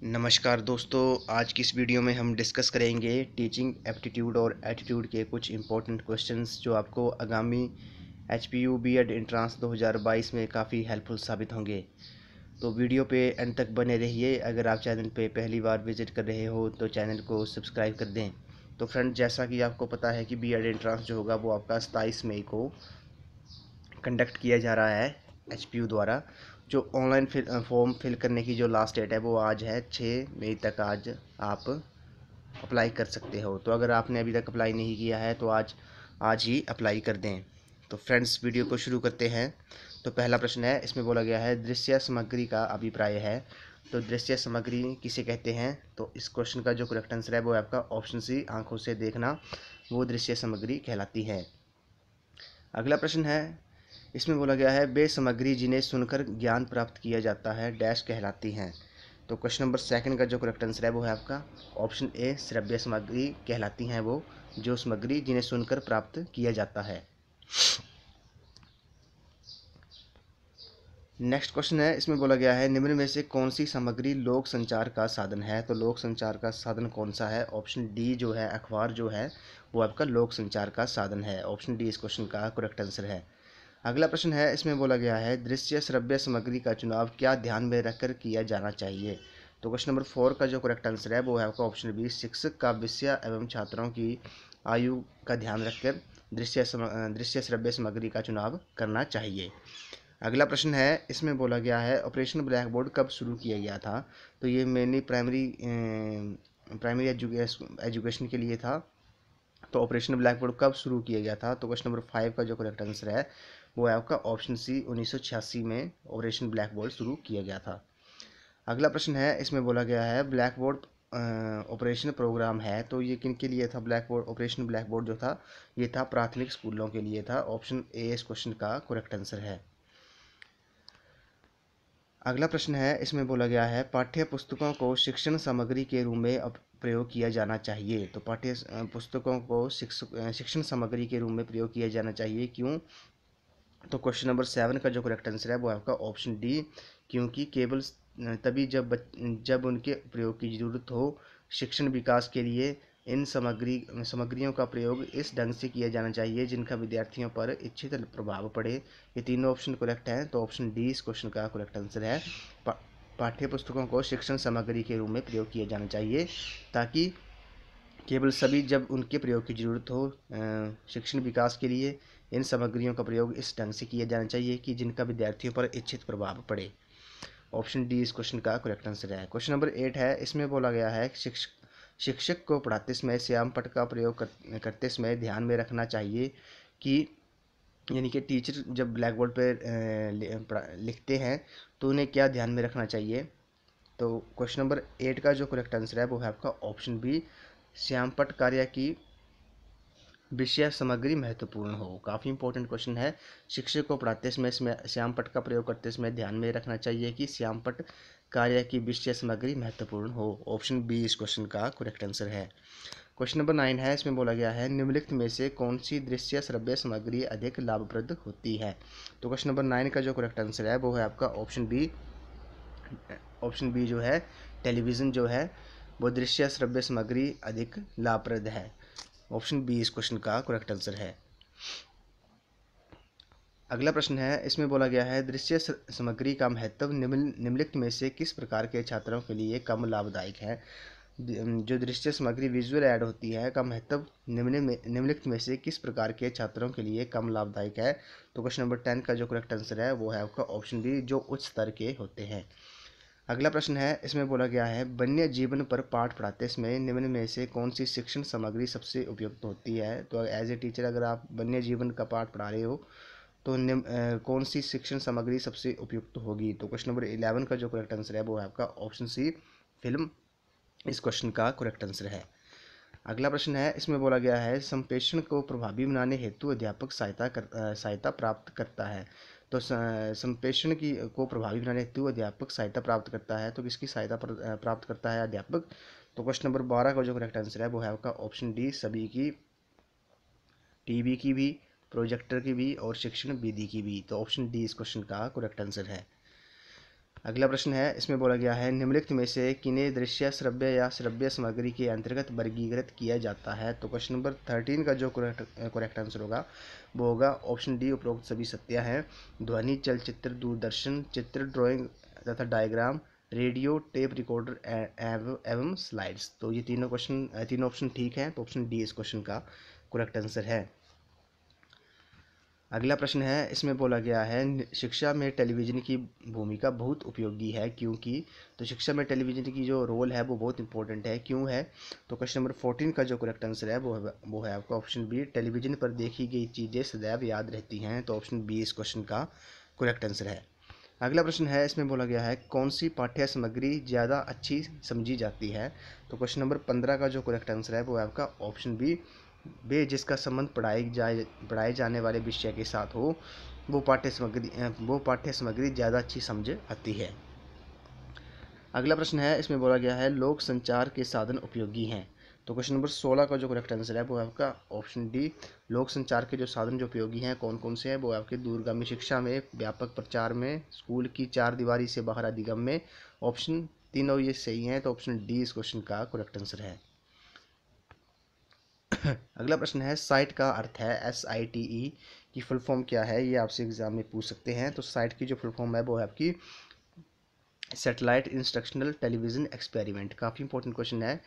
नमस्कार दोस्तों, आज की इस वीडियो में हम डिस्कस करेंगे टीचिंग एप्टीट्यूड और एटीट्यूड के कुछ इंपॉर्टेंट क्वेश्चंस जो आपको आगामी एचपीयू बीएड एंट्रेंस 2022 में काफ़ी हेल्पफुल साबित होंगे। तो वीडियो पे एंड तक बने रहिए। अगर आप चैनल पे पहली बार विजिट कर रहे हो तो चैनल को सब्सक्राइब कर दें। तो फ्रेंड, जैसा कि आपको पता है कि बीएड एंट्रेंस जो होगा वो आपका 27 मई को कंडक्ट किया जा रहा है एचपीयू द्वारा। जो ऑनलाइन फॉर्म फिल करने की जो लास्ट डेट है वो आज है 6 मई तक। आज आप अप्लाई कर सकते हो। तो अगर आपने अभी तक अप्लाई नहीं किया है तो आज ही अप्लाई कर दें। तो फ्रेंड्स, वीडियो को शुरू करते हैं। तो पहला प्रश्न है, इसमें बोला गया है दृश्य सामग्री का अभिप्राय है। तो दृश्य सामग्री किसे कहते हैं? तो इस क्वेश्चन का जो करेक्ट आंसर है वो आपका ऑप्शन सी, आंखों से देखना, वो दृश्य सामग्री कहलाती है। अगला प्रश्न है, इसमें बोला गया है वे सामग्री जिन्हें सुनकर ज्ञान प्राप्त किया जाता है डैश कहलाती हैं। तो क्वेश्चन नंबर सेकंड का जो करेक्ट आंसर है वो है आपका ऑप्शन ए, श्रव्य सामग्री कहलाती हैं वो जो सामग्री जिन्हें सुनकर प्राप्त किया जाता है। नेक्स्ट क्वेश्चन है, इसमें बोला गया है निम्न में से कौन सी सामग्री लोक संचार का साधन है। तो लोक संचार का साधन कौन सा है? ऑप्शन डी जो है अखबार जो है वो आपका लोक संचार का साधन है। ऑप्शन डी इस क्वेश्चन का करेक्ट आंसर है। अगला प्रश्न है, इसमें बोला गया है दृश्य श्रव्य सामग्री का चुनाव क्या ध्यान में रखकर किया जाना चाहिए। तो क्वेश्चन नंबर 4 का जो करेक्ट आंसर है वो है आपका ऑप्शन बी, शिक्षक का विषय एवं छात्रों की आयु का ध्यान रखकर दृश्य श्रव्य सामग्री का चुनाव करना चाहिए। अगला प्रश्न है, इसमें बोला गया है ऑपरेशन ब्लैक बोर्ड कब शुरू किया गया था। तो ये मेनली प्राइमरी एजुकेशन के लिए था। तो ऑपरेशन ब्लैक बोर्ड कब शुरू किया गया था? तो क्वेश्चन नंबर 5 का जो करेक्ट आंसर है वो है आपका ऑप्शन सी, 1986 में ऑपरेशन ब्लैक बोर्ड शुरू किया गया था। अगला प्रश्न है, इसमें बोला गया है ब्लैक बोर्ड ऑपरेशन प्रोग्राम है। तो ये किन के लिए था? Black board operation black board जो था ये था प्राथमिक स्कूलों के लिए था। ऑप्शन ए इस क्वेश्चन का करेक्ट आंसर है। अगला प्रश्न है, इसमें बोला गया है पाठ्य पुस्तकों को शिक्षण सामग्री के रूप में प्रयोग किया जाना चाहिए। तो पाठ्य पुस्तकों को शिक्षण सामग्री के रूप में प्रयोग किया जाना चाहिए, क्यों? तो क्वेश्चन नंबर 7 का जो करेक्ट आंसर है वो आपका ऑप्शन डी, क्योंकि केवल तभी जब उनके प्रयोग की ज़रूरत हो। शिक्षण विकास के लिए इन सामग्रियों का प्रयोग इस ढंग से किया जाना चाहिए जिनका विद्यार्थियों पर इच्छित प्रभाव पड़े। ये तीनों ऑप्शन करेक्ट हैं। तो ऑप्शन डी इस क्वेश्चन का करेक्ट आंसर है। पाठ्य पुस्तकों को शिक्षण सामग्री के रूप में प्रयोग किया जाना चाहिए ताकि केवल सभी जब उनके प्रयोग की ज़रूरत हो। शिक्षण विकास के लिए इन सामग्रियों का प्रयोग इस ढंग से किया जाना चाहिए कि जिनका विद्यार्थियों पर इच्छित प्रभाव पड़े। ऑप्शन डी इस क्वेश्चन का करेक्ट आंसर है। क्वेश्चन नंबर 8 है, इसमें बोला गया है शिक्षक को पढ़ाते समय श्याम पट्ट का प्रयोग करते समय ध्यान में रखना चाहिए कि यानी कि टीचर जब ब्लैक बोर्ड पर लिखते हैं तो उन्हें क्या ध्यान में रखना चाहिए। तो क्वेश्चन नंबर 8 का जो करेक्ट आंसर है वो है आपका ऑप्शन बी, श्यामपट्ट कार्य की विषय सामग्री महत्वपूर्ण हो। काफ़ी इंपॉर्टेंट क्वेश्चन है। शिक्षक को पढ़ाते समय श्यामपट्ट का प्रयोग करते समय ध्यान में रखना चाहिए कि श्यामपट्ट कार्य की विषय सामग्री महत्वपूर्ण हो। ऑप्शन बी इस क्वेश्चन का करेक्ट आंसर है। क्वेश्चन नंबर 9 है, इसमें बोला गया है निम्नलिखित में से कौन सी दृश्य श्रव्य सामग्री अधिक लाभप्रद होती है। तो क्वेश्चन नंबर 9 का जो करेक्ट आंसर है वो है आपका ऑप्शन बी। ऑप्शन बी जो है टेलीविज़न जो है वो दृश्य श्रव्य सामग्री अधिक लाभप्रद है। ऑप्शन बी इस क्वेश्चन का करेक्ट आंसर है। अगला प्रश्न है, इसमें बोला गया है दृश्य सामग्री का महत्व निम्नलिखित में से किस प्रकार के छात्रों के लिए कम लाभदायक है। जो दृश्य सामग्री विजुअल ऐड होती है का महत्व निम्नलिखित में से किस प्रकार के छात्रों के लिए कम लाभदायक है। तो क्वेश्चन नंबर 10 का जो करेक्ट आंसर है वो है आपका ऑप्शन डी, जो उच्च स्तर के होते हैं। अगला प्रश्न है, इसमें बोला गया है वन्य जीवन पर पाठ पढ़ाते समय निम्न में से कौन सी शिक्षण सामग्री सबसे उपयुक्त होती है। तो एज ए टीचर अगर आप वन्य जीवन का पाठ पढ़ा रहे हो तो कौन सी शिक्षण सामग्री सबसे उपयुक्त होगी। तो क्वेश्चन नंबर 11 का जो करेक्ट आंसर है वो है आपका ऑप्शन सी, फिल्म इस क्वेश्चन का करेक्ट आंसर है। अगला प्रश्न है, इसमें बोला गया है संप्रेषण को प्रभावी बनाने हेतु अध्यापक सहायता प्राप्त करता है। तो संप्रेषण की को प्रभावी बनाने हेतु अध्यापक सहायता प्राप्त करता है। तो किसकी सहायता प्राप्त करता है अध्यापक। तो क्वेश्चन नंबर 12 का जो करेक्ट आंसर है वो है आपका ऑप्शन डी, सभी की, टीवी की भी, प्रोजेक्टर की भी और शिक्षण विधि की भी। तो ऑप्शन डी इस क्वेश्चन का करेक्ट आंसर है। अगला प्रश्न है, इसमें बोला गया है निम्नलिखित में से किन्हें दृश्य, श्रव्य या श्रव्य सामग्री के अंतर्गत वर्गीकृत किया जाता है। तो क्वेश्चन नंबर 13 का जो करेक्ट आंसर होगा वो होगा ऑप्शन डी, उपरोक्त सभी सत्य हैं। ध्वनि, चलचित्र, दूरदर्शन, चित्र, ड्राइंग तथा डायग्राम, रेडियो, टेप रिकॉर्डर एवं स्लाइड्स। तो ये तीनों ऑप्शन ठीक हैं, तो ऑप्शन डी इस क्वेश्चन का करेक्ट आंसर है। अगला प्रश्न है, इसमें बोला गया है शिक्षा में टेलीविज़न की भूमिका बहुत उपयोगी है क्योंकि। तो शिक्षा में टेलीविज़न की जो रोल है वो बहुत इंपॉर्टेंट है, क्यों है। तो क्वेश्चन नंबर 14 का जो करेक्ट आंसर है वो है आपका ऑप्शन बी, टेलीविज़न पर देखी गई चीज़ें सदैव याद रहती हैं। तो ऑप्शन बी इस क्वेश्चन का करेक्ट आंसर है। अगला प्रश्न है, इसमें बोला गया है कौन सी पाठ्य सामग्री ज़्यादा अच्छी समझी जाती है। तो क्वेश्चन नंबर 15 का जो करेक्ट आंसर है वो है आपका ऑप्शन बी, वे जिसका संबंध पढ़ाए जाने वाले विषय के साथ हो वो पाठ्य सामग्री ज़्यादा अच्छी समझ आती है। अगला प्रश्न है, इसमें बोला गया है लोक संचार के साधन उपयोगी हैं। तो क्वेश्चन नंबर 16 का जो करेक्ट आंसर है वो है आपका ऑप्शन डी, लोक संचार के जो साधन जो उपयोगी हैं कौन कौन से हैं वो आपके दूरगामी शिक्षा में, व्यापक प्रचार में, स्कूल की चार दीवारी से बाहर अधिगम में। ऑप्शन तीनों ये सही हैं, तो ऑप्शन डी इस क्वेश्चन का करेक्ट आंसर है। अगला प्रश्न है, साइट का अर्थ है SITE की फुल फॉर्म क्या है, ये आपसे एग्जाम में पूछ सकते हैं। तो साइट की जो फुल फॉर्म है वो है आपकी सैटेलाइट इंस्ट्रक्शनल टेलीविज़न एक्सपेरिमेंट। काफ़ी इंपॉर्टेंट क्वेश्चन है।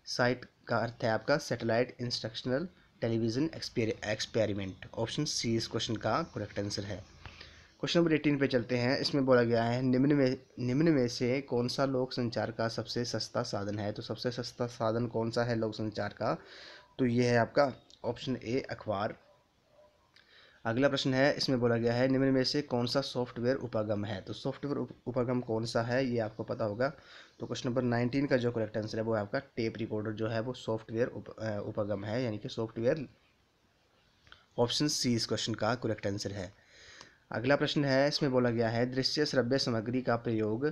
साइट का अर्थ है आपका satellite instructional television experiment. Option C इस क्वेश्चन का करेक्ट आंसर है। क्वेश्चन नंबर 18 पे चलते हैं। इसमें बोला गया है निम्न में से कौन सा लोक संचार का सबसे सस्ता साधन है। तो सबसे सस्ता साधन कौन सा है लोक संचार का, तो ये है आपका ऑप्शन ए, अखबार। अगला प्रश्न है, इसमें बोला गया है निम्न में से कौन सा सॉफ्टवेयर उपागम है। तो सॉफ्टवेयर उपागम कौन सा है ये आपको पता होगा। तो क्वेश्चन नंबर 19 का जो करेक्ट आंसर है वो है आपका टेप रिकॉर्डर जो है वो सॉफ्टवेयर उपागम है, यानी कि सॉफ्टवेयर। ऑप्शन सी इस क्वेश्चन का करेक्ट आंसर है। अगला प्रश्न है, इसमें बोला गया है दृश्य श्रव्य सामग्री का प्रयोग।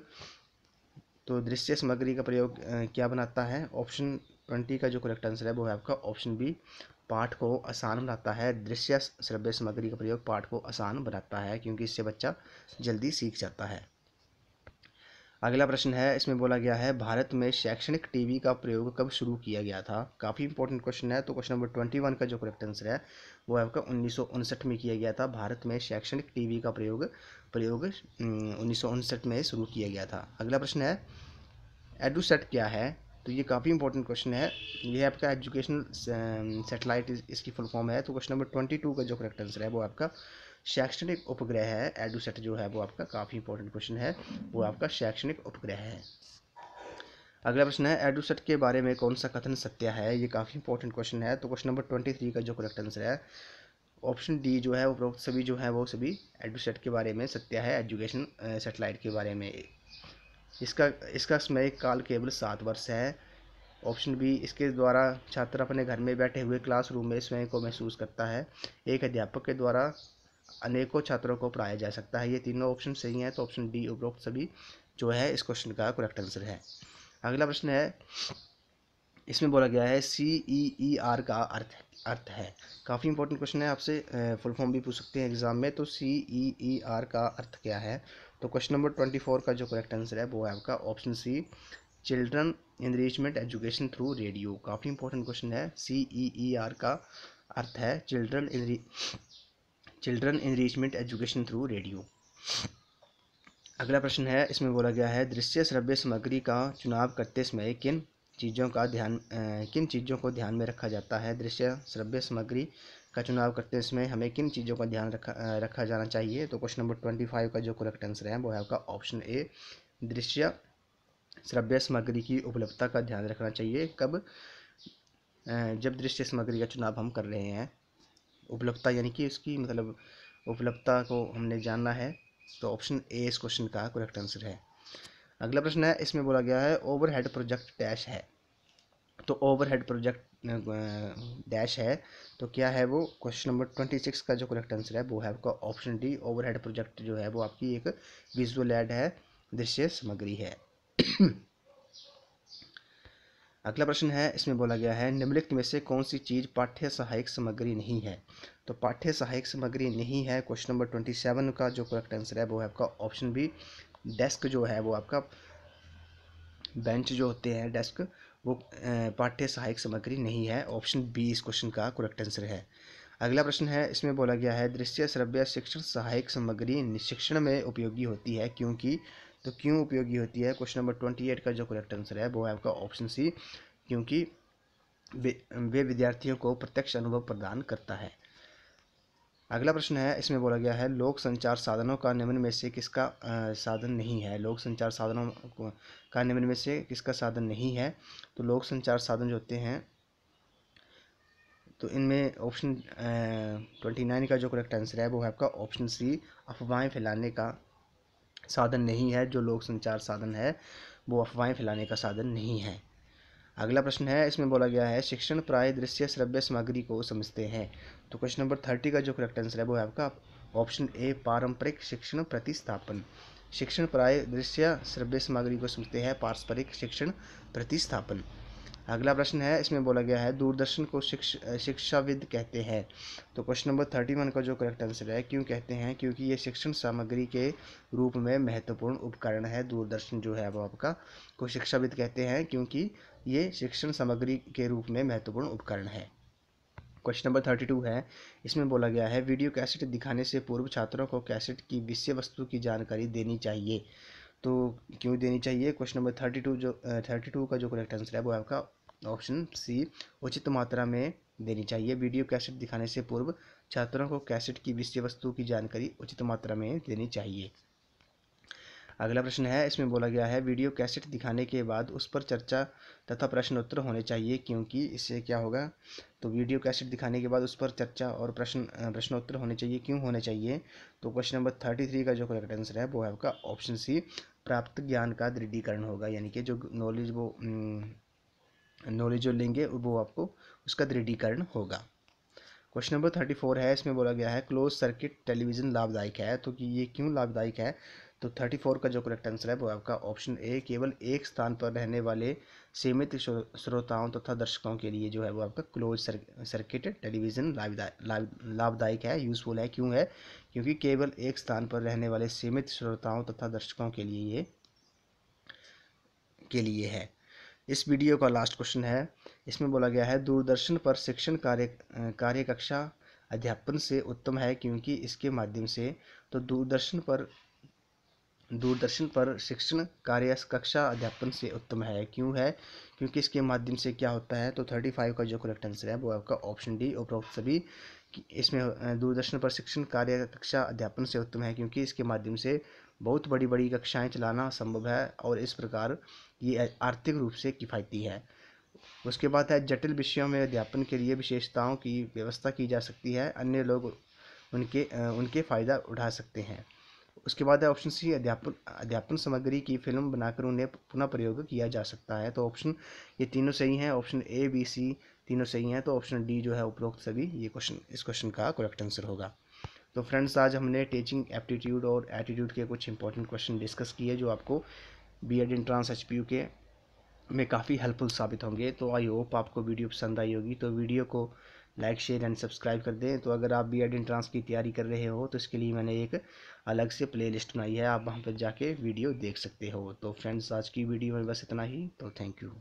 तो दृश्य सामग्री का प्रयोग क्या बनाता है। ऑप्शन 20 का जो करेक्ट आंसर है वो है आपका ऑप्शन बी, पाठ को आसान बनाता है। दृश्य श्रव्य सामग्री का प्रयोग पाठ को आसान बनाता है क्योंकि इससे बच्चा जल्दी सीख जाता है। अगला प्रश्न है, इसमें बोला गया है भारत में शैक्षणिक टीवी का प्रयोग कब शुरू किया गया था। काफ़ी इंपॉर्टेंट क्वेश्चन है। तो क्वेश्चन नंबर 21 का जो करेक्ट आंसर है वो आपका 1959 में किया गया था। भारत में शैक्षणिक टीवी का प्रयोग 1959 में शुरू किया गया था। अगला प्रश्न है, एडुसेट क्या है। तो ये काफ़ी इंपॉर्टेंट क्वेश्चन है। ये आपका एजुकेशनल सैटेलाइट इसकी फुल फॉर्म है। तो क्वेश्चन नंबर 22 का जो करेक्ट आंसर है वो आपका शैक्षणिक उपग्रह है। एडुसेट जो है वो आपका काफ़ी इंपॉर्टेंट क्वेश्चन है, वो आपका शैक्षणिक उपग्रह है। अगला प्रश्न है, एडुसेट के बारे में कौन सा कथन सत्य है। ये काफ़ी इंपॉर्टेंट क्वेश्चन है। तो क्वेश्चन नंबर 23 का जो करेक्ट आंसर है ऑप्शन डी जो है उपरोक्त सभी जो है वो सभी एडुसेट के बारे में सत्य है, एजुकेशन सैटेलाइट के बारे में। इसका इसका समय काल केवल 7 वर्ष है। ऑप्शन बी, इसके द्वारा छात्र अपने घर में बैठे हुए क्लासरूम में स्वयं को महसूस करता है। एक अध्यापक के द्वारा अनेकों छात्रों को पढ़ाया जा सकता है। ये तीनों ऑप्शन सही हैं, तो ऑप्शन डी उपरोक्त सभी जो है इस क्वेश्चन का करेक्ट आंसर है। अगला प्रश्न है, इसमें बोला गया है CEER का अर्थ है। काफ़ी इंपॉर्टेंट क्वेश्चन है, आपसे फुल फॉर्म भी पूछ सकते हैं एग्जाम में। तो CEER का अर्थ क्या है। तो क्वेश्चन नंबर 24 का जो करेक्ट आंसर है वो है आपका option C, children enrichment education through radio. काफ़ी इंपॉर्टेंट क्वेश्चन है। CEER का अर्थ है children enrichment education through radio. अगला प्रश्न है, इसमें बोला गया है दृश्य श्रव्य सामग्री का चुनाव करते समय किन चीज़ों को ध्यान में रखा जाता है। दृश्य श्रव्य सामग्री का चुनाव करते समय हमें किन चीज़ों का ध्यान रखा जाना चाहिए। तो क्वेश्चन नंबर 25 का जो करेक्ट आंसर है वो है आपका ऑप्शन ए, दृश्य श्रव्य सामग्री की उपलब्धता का ध्यान रखना चाहिए। कब, जब दृश्य सामग्री का चुनाव हम कर रहे हैं। उपलब्धता यानी कि इसकी मतलब उपलब्धता को हमने जानना है, तो ऑप्शन ए इस क्वेश्चन का करेक्ट आंसर है। अगला प्रश्न है, इसमें बोला गया है ओवरहेड प्रोजेक्ट डैश है। तो ओवरहेड प्रोजेक्ट डैश है, तो क्या है वो। क्वेश्चन नंबर 26 का जो करेक्ट आंसर है वो है आपका ऑप्शन डी, ओवरहेड प्रोजेक्ट जो है वो आपकी एक विजुअल एड है, दृश्य सामग्री है। अगला प्रश्न है, इसमें बोला गया है निम्नलिखित में से कौन सी चीज़ पाठ्य सहायक सामग्री नहीं है। तो पाठ्य सहायक सामग्री नहीं है, क्वेश्चन नंबर 27 का जो करेक्ट आंसर है वो है आपका ऑप्शन बी, डेस्क जो है वो आपका बेंच जो होते हैं डेस्क वो पाठ्य सहायक सामग्री नहीं है। ऑप्शन बी इस क्वेश्चन का करेक्ट आंसर है। अगला प्रश्न है, इसमें बोला गया है दृश्य श्रव्य शिक्षण सहायक सामग्री शिक्षण में उपयोगी होती है क्योंकि। तो क्यों उपयोगी होती है, क्वेश्चन नंबर 28 का जो करेक्ट आंसर है वो है आपका ऑप्शन सी, क्योंकि वे विद्यार्थियों को प्रत्यक्ष अनुभव प्रदान करता है। अगला प्रश्न है, इसमें बोला गया है लोक संचार साधनों का निम्न में से किसका साधन नहीं है। लोक संचार साधनों का निम्न में से किसका साधन नहीं है। तो लोक संचार साधन जो होते हैं, तो इनमें ऑप्शन 29 का जो करेक्ट आंसर है वो है आपका ऑप्शन सी, अफवाहें फैलाने का साधन नहीं है। जो लोक संचार साधन है वो अफवाहें फैलाने का साधन नहीं है। अगला प्रश्न है, इसमें बोला गया है शिक्षण प्राय दृश्य श्रव्य सामग्री को समझते हैं। तो क्वेश्चन नंबर 30 का जो करेक्ट आंसर है वो है आपका ऑप्शन ए, पारंपरिक शिक्षण प्रतिस्थापन। शिक्षण प्राय दृश्य श्रव्य सामग्री को समझते हैं, पारस्परिक शिक्षण प्रतिस्थापन। अगला प्रश्न है, इसमें बोला गया है दूरदर्शन को शिक्षाविद कहते हैं। तो क्वेश्चन नंबर 31 का जो करेक्ट आंसर है, क्यों कहते हैं, क्योंकि ये शिक्षण सामग्री के रूप में महत्वपूर्ण उपकरण है। दूरदर्शन जो है वो आपका को शिक्षाविद कहते हैं क्योंकि ये शिक्षण सामग्री के रूप में महत्वपूर्ण उपकरण है। क्वेश्चन नंबर 32 है, इसमें बोला गया है वीडियो कैसेट दिखाने से पूर्व छात्रों को कैसेट की विषय वस्तु की जानकारी देनी चाहिए। तो क्यों देनी चाहिए, क्वेश्चन नंबर 32 का जो करेक्ट आंसर है वो आपका ऑप्शन सी, उचित मात्रा में देनी चाहिए। वीडियो कैसेट दिखाने से पूर्व छात्रों को कैसेट की विषय वस्तु की जानकारी उचित मात्रा में देनी चाहिए। अगला प्रश्न है, इसमें बोला गया है वीडियो कैसेट दिखाने के बाद उस पर चर्चा तथा प्रश्नोत्तर होने चाहिए क्योंकि। इससे क्या होगा, तो वीडियो कैसेट दिखाने के बाद उस पर चर्चा और प्रश्नोत्तर होने चाहिए, क्यों होने चाहिए। तो क्वेश्चन नंबर 33 का जो करेक्ट आंसर है वो है आपका ऑप्शन सी, प्राप्त ज्ञान का दृढ़ीकरण होगा, यानी कि जो नॉलेज जो लेंगे वो आपको उसका दृढ़ीकरण होगा। क्वेश्चन नंबर 34 है, इसमें बोला गया है क्लोज सर्किट टेलीविज़न लाभदायक है। तो कि ये क्यों लाभदायक है, तो 34 का जो करेक्ट आंसर है वो आपका ऑप्शन ए, केवल एक स्थान पर रहने वाले सीमित श्रोताओं तथा दर्शकों के लिए जो है वो आपका क्लोज सर्किट टेलीविज़न लाभदायक है, यूज़फुल है। क्यों है, क्योंकि केवल एक स्थान पर रहने वाले सीमित श्रोताओं तथा दर्शकों के लिए है। इस वीडियो का लास्ट क्वेश्चन है, इसमें बोला गया है दूरदर्शन पर शिक्षण कार्यकक्षा अध्यापन से उत्तम है क्योंकि इसके माध्यम से। तो दूरदर्शन पर शिक्षण कार्य कक्षा अध्यापन से उत्तम है, क्यों है, क्योंकि इसके माध्यम से क्या होता है। तो 35 का जो करेक्ट आंसर है वो आपका ऑप्शन डी, उपरोक्त सभी। इसमें दूरदर्शन पर शिक्षण कार्य कक्षा अध्यापन से उत्तम है क्योंकि इसके माध्यम से बहुत बड़ी बड़ी कक्षाएं चलाना संभव है और इस प्रकार ये आर्थिक रूप से किफ़ायती है। उसके बाद है जटिल विषयों में अध्यापन के लिए विशेषताओं की व्यवस्था की जा सकती है, अन्य लोग उनके फ़ायदा उठा सकते हैं। उसके बाद है ऑप्शन सी, अध्यापन सामग्री की फिल्म बनाकर उन्हें पुनः प्रयोग किया जा सकता है। तो ऑप्शन ये तीनों सही हैं, ऑप्शन ए बी सी तीनों सही हैं। तो ऑप्शन डी जो है उपरोक्त सभी, ये इस क्वेश्चन का करेक्ट आंसर होगा। तो फ्रेंड्स, आज हमने टीचिंग एप्टीट्यूड और एटीट्यूड के कुछ इंपॉर्टेंट क्वेश्चन डिस्कस किए जो आपको बीएड एंट्रांस एचपीयू के में काफ़ी हेल्पफुल साबित होंगे। तो आई होप आपको वीडियो पसंद आई होगी। तो वीडियो को लाइक शेयर एंड सब्सक्राइब कर दें। तो अगर आप बीएड एंट्रांस की तैयारी कर रहे हो तो इसके लिए मैंने एक अलग से प्लेलिस्ट बनाई है, आप वहाँ पर जाके वीडियो देख सकते हो। तो फ्रेंड्स, आज की वीडियो में बस इतना ही। तो थैंक यू।